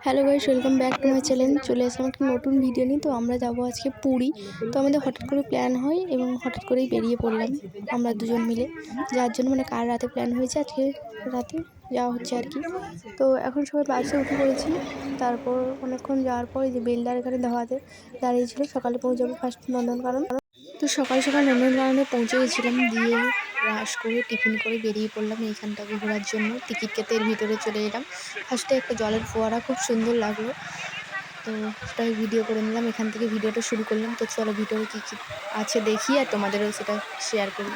Hello guys, welcome back to my channel. চলে আসলাম একটা নতুন ভিডিও নিয়ে। তো আমরা যাব আজকে পুরী। তো আমাদের হঠাৎ করে প্ল্যান হয় এবং হঠাৎ করেই বেরিয়ে পড়লাম আমরা দুজন মিলে, যার জন্য মানে কাল রাতে প্ল্যান হয়েছে, আজকে রাতে যাওয়া হচ্ছে আর কি। তো এখন সবাই বাসে উঠে পড়েছি। তারপর অনেকক্ষণ যাওয়ার পর যে বেলদার এখানে দাঁড়িয়েছিল, সকালে পৌঁছাবো ফার্স্ট নন্দনকানন। তো সকাল সকাল নন্দনকাননে পৌঁছে গেছিলাম, দিয়ে ব্রাশ করে টিফিন করে বেরিয়ে পড়লাম এইখানটাকে ঘোরার জন্য। টিকিট কেটে এর ভিতরে চলে এলাম। ফার্স্টে একটা জলের ফোয়ারা খুব সুন্দর লাগলো, তো সেটাই ভিডিও করে নিলাম। এখান থেকে ভিডিওটা শুরু করলাম। তো চলো ভিডিওতে কী কী আছে দেখি আর তোমাদেরও সেটা শেয়ার করি।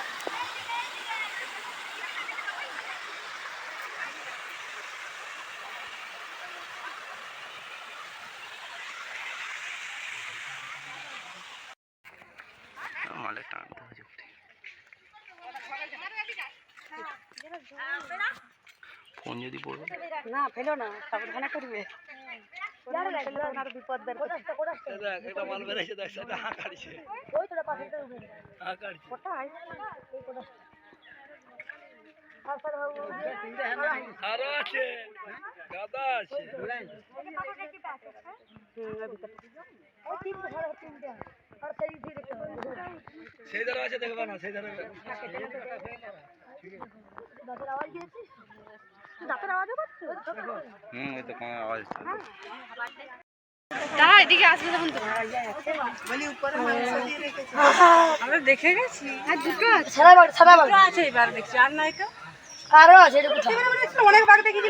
কোন যদি পড়বে না ফেলো না, সাবধানে করবে। বিপদ বের করছে। একটা মাল বেরিয়েছে, দেখ সেটা হাঁকাড়ছে। ওই তোরা পাশেটা উঠে হাঁকাড়ছে। কোথায়? এই কোটা। আরো আছে, গাদা আছে। সেই ধারে আছে, দেখবা না সেই ধারে। দাঁতের আওয়াজ দিয়েছিস? দাঁতের আওয়াজ করছে? এই তো কোন আওয়াজ। দাঁড়া, এদিকে আসবে যখন তো বলি উপরে মাংস দিয়ে রেখেছি। আমরা দেখে গেছি। আর দুটো আছে, সারা বাগ আছে, এবার দেখছি। আর নাই তো, আরো আছে। এটা কোথায়? অনেক বাগ দেখেছি।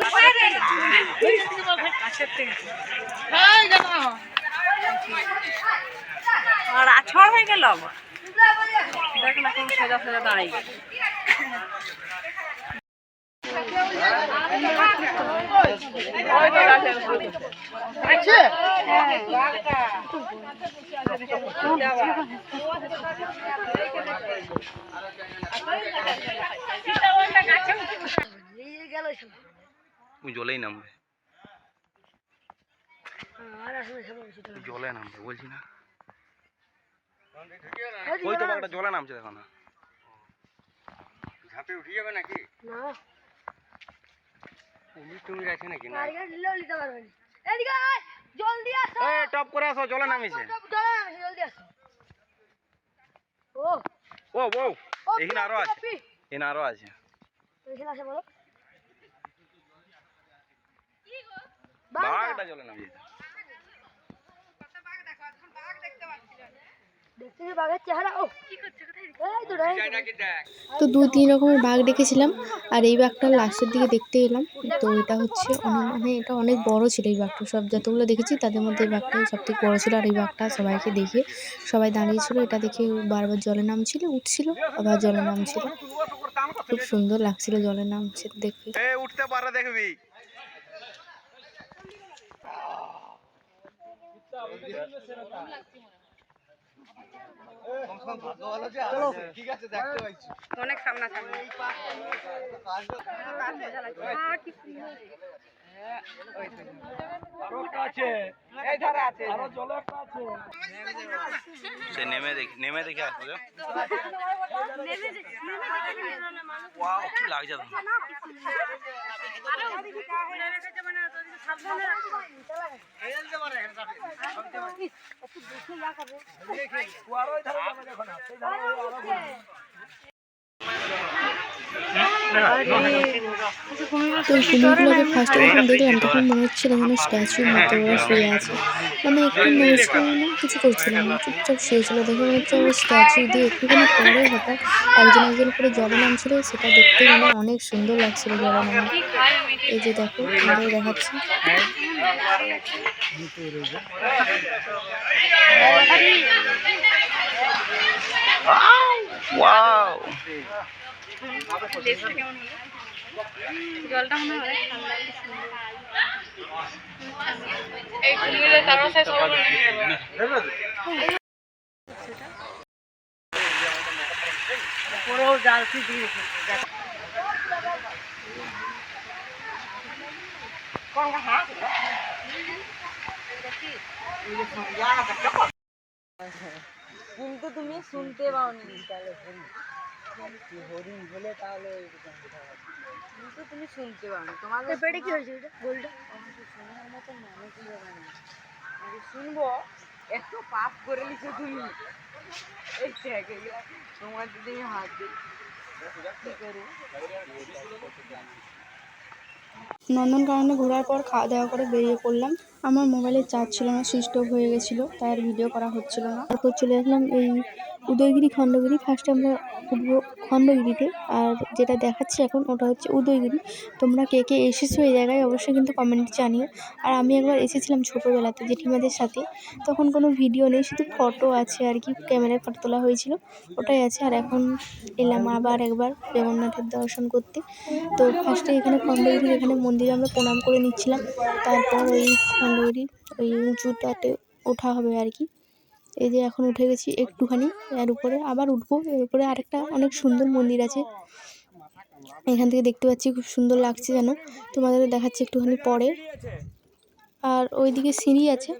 কাছের থেকে এই জানো আর আছড় হয়ে গেল আবার। দেখ না কোন সোজা সোজা দাঁড়িয়ে গেল। আছে জলেই নামবে, জলে নামবে বলছি না। ওই তো একটা জলে নামছে, দেখো না। ঝাঁপে উঠে যাবে নাকি? না কুমির টুমির আছে নাকি? না, টার্গেট নিলেও নিতে পারবে না। এদিকে আয়, জলদি আসো। এই টপ করে আসো, জলে নামিছে। জলে নামিছে, জলদি আসো। ও ও ও এখানে আরো আছে, এখানে আরো আছে। এখানে আছে বলো। বাঘটা জলে নামিছে। দেখতে যে বাঘের চেহারা। ও কি করছে, কোথায়? এই তো রে। তো 2-3 রকমের বাঘ দেখেছিলাম, আর এই বাঘটা লাস্টের দিকে দেখতে এলাম। তো এটা হচ্ছে মানে এটা অনেক বড় ছিল। এই বাঘটা সব যতগুলো দেখেছি তাদের মধ্যে এই বাঘটাই সব থেকে বড় ছিল। আর এই বাঘটা সবাইকে দেখে সবাই দাঁড়িয়েছিল, এটা দেখে বারবার জলে নামছিল, উঠছিল, আবার জলে নামছিল। খুব সুন্দর লাগছিল জলে নামছে দেখে। উঠতে পারে দেখবি। অনেক সামনা সামনে। সে নেমে দেখে আসবো। ওয়াও, কি লাগছে তো। তো কুমিরগুলোকে ফার্স্টে যখন দেখলাম তখন মনে হচ্ছিল যেন স্ট্যাচুর মতো ওরা শুয়ে আছে, মানে একটু নড়ছিল না, কিছু করছিল না, চুপচাপ শুয়েছিল। দেখে মনে হচ্ছে ওরা স্ট্যাচু। দিয়ে একটুখানি পরে হঠাৎ একজন করে জলে নামছিল, সেটা দেখতে মানে অনেক সুন্দর লাগছিল জলে নামা। এই যে দেখো, তোমাদের দেখাচ্ছি। ওয়াও, জলটা মনে হয় ঠান্ডা। এই কুমিরের টাকা শেষ হবে। পুরো জালতি দিয়ে রেখেছে। কোন হাত কিন্তু তুমি শুনতে পাওনি। তুমি শুনতে পারো তোমাদের পেটে কি হয়েছে গোলটা শোনার মতো মানুষই হবে না আমি শুনবো একটু পাপ করে নিছো তুমি এই তোমার যদি হাত দিই কি করবো নন্দনকাননে ঘোরার পর খাওয়া দাওয়া করে বেরিয়ে পড়লাম। আমার মোবাইলে চার্জ ছিল না, সুইচ অফ হয়ে গেছিলো, তাই আর ভিডিও করা হচ্ছিল না। তারপর চলে আসলাম এই উদয়গিরি খণ্ডগিরি। ফার্স্টে আমরা উঠবো খণ্ডগিরিতে, আর যেটা দেখাচ্ছি এখন ওটা হচ্ছে উদয়গিরি। তোমরা কে কে এসেছো এই জায়গায় অবশ্যই কিন্তু কমেন্টে জানিও। আর আমি একবার এসেছিলাম ছোটোবেলাতে জেঠিমাদের সাথে, তখন কোনো ভিডিও নেই, শুধু ফটো আছে আর কি, ক্যামেরায় ফটো তোলা হয়েছিল, ওটাই আছে। আর এখন এলাম আবার একবার জগন্নাথের দর্শন করতে। তো ফার্স্টে এখানে খণ্ডগিরির এখানে মন্দিরে আমরা প্রণাম করে নিচ্ছিলাম, তারপর ওই খণ্ডগিরির ওই উঁচুটাতে ওঠা হবে আর কি। এই যে এখন উঠে গেছি একটুখানি, এর উপরে আবার উঠবো। এর উপরে আরেকটা অনেক সুন্দর মন্দির আছে, এখান থেকে দেখতে পাচ্ছি, খুব সুন্দর লাগছে যেন, তোমাদের দেখাচ্ছি একটুখানি পরে। আর ওইদিকে সিঁড়ি আছে,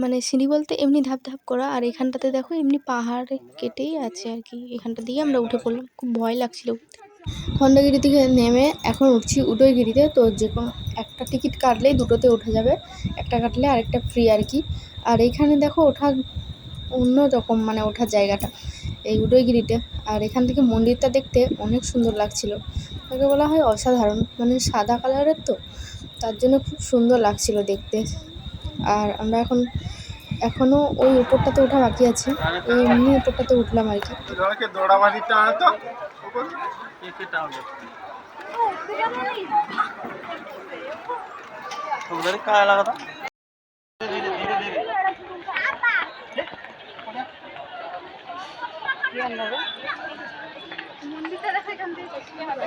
মানে সিঁড়ি বলতে এমনি ধাপ ধাপ করা, আর এখানটাতে দেখো এমনি পাহাড় কেটেই আছে আর কি। এখানটা দিয়ে আমরা উঠে পড়লাম, খুব ভয় লাগছিল। খণ্ডগিরি থেকে নেমে এখন উঠছি উদয়গিরিতে। তো যে কোনো একটা টিকিট কাটলেই দুটোতে ওঠা যাবে, একটা কাটলে আরেকটা ফ্রি আর কি। আর এইখানে দেখো ওঠা অন্য রকম, মানে ওঠার জায়গাটা এই উদয়গিরিতে। আর এখান থেকে মন্দিরটা দেখতে অনেক সুন্দর লাগছিল, তাকে বলা হয় অসাধারণ, মানে সাদা কালারের তো, তার জন্য খুব সুন্দর লাগছিল দেখতে। আর আমরা এখনও ওই উপরটাতে ওঠা বাকি আছে, এই এমনি উপরটাতে উঠলাম আর কি। काय लागता মন্দিরটা দেখো এখান থেকে হবে